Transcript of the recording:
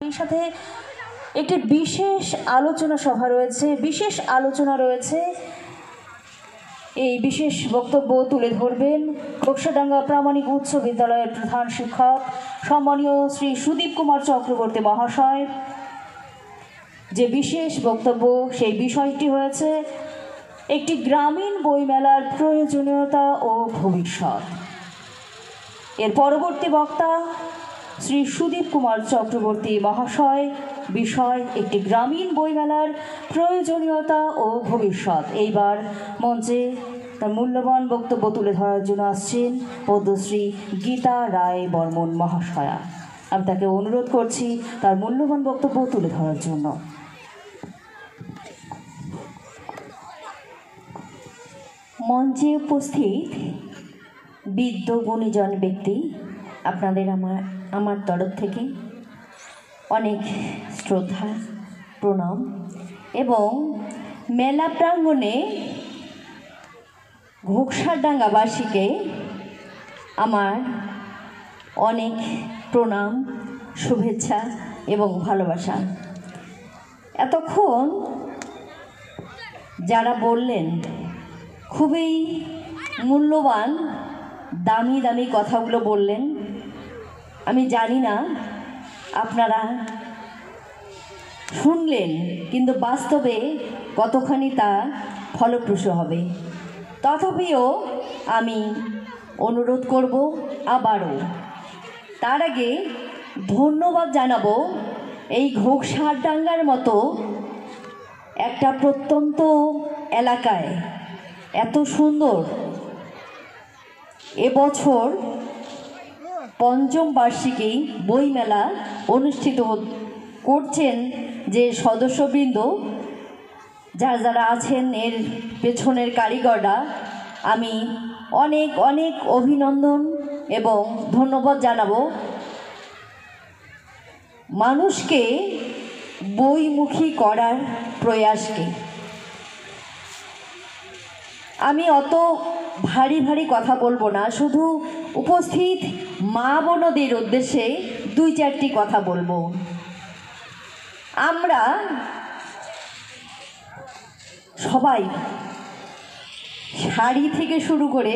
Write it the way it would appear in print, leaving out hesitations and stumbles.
সেই সাথে একটি বিশেষ আলোচনা সভা রয়েছে, বিশেষ আলোচনা রয়েছে। এই বিশেষ বক্তব্য তুলে ধরবেন খোকসাডাঙ্গা প্রামাণিক উচ্চ বিদ্যালয়ের প্রধান শিক্ষক সম্মানীয় শ্রী সুদীপ কুমার চক্রবর্তী মহাশয়। যে বিশেষ বক্তব্য, সেই বিষয়টি হয়েছে একটি গ্রামীণ বইমেলার প্রয়োজনীয়তা ও ভবিষ্যৎ। এর পরবর্তী বক্তা শ্রী সুদীপ কুমার চক্রবর্তী মহাশয়, বিষয় একটি গ্রামীণ বইমেলার প্রয়োজনীয়তা ও ভবিষ্যৎ। এইবার মঞ্চে তার মূল্যবান বক্তব্য তুলে ধরার জন্য আসছেন পদ্মশ্রী গীতা রায় বর্মন মহাশয়া। আমি তাকে অনুরোধ করছি তার মূল্যবান বক্তব্য তুলে ধরার জন্য। মঞ্চে উপস্থিত বিদ্য গুণীজন ব্যক্তি, আপনাদের আমার তরফ থেকে অনেক শ্রদ্ধা, প্রণাম এবং মেলা প্রাঙ্গণে ঘোকসাডাঙ্গাবাসীকে আমার অনেক প্রণাম, শুভেচ্ছা এবং ভালোবাসা। এতক্ষণ যারা বললেন খুবই মূল্যবান দামি দামি কথাগুলো বললেন, আমি জানি না আপনারা শুনলেন কিন্তু বাস্তবে কতখানি তা ফলপ্রসূ হবে। তথাপিও আমি অনুরোধ করব আবারও। তার আগে ধন্যবাদ জানাবো এই ঘোকসাডাঙ্গার মতো একটা প্রত্যন্ত এলাকায় এত সুন্দর এবছর পঞ্চম বার্ষিকী বইমেলা অনুষ্ঠিত করছেন যে সদস্যবৃন্দ, যারা আছেন এর পেছনের কারিগররা, আমি অনেক অনেক অভিনন্দন এবং ধন্যবাদ জানাবো। মানুষকে বইমুখী করার প্রয়াসকে আমি অত ভারী ভারী কথা বলবো না, শুধু উপস্থিত মা বোনদের উদ্দেশ্যে দুই চারটি কথা বলবো। আমরা সবাই শাড়ি থেকে শুরু করে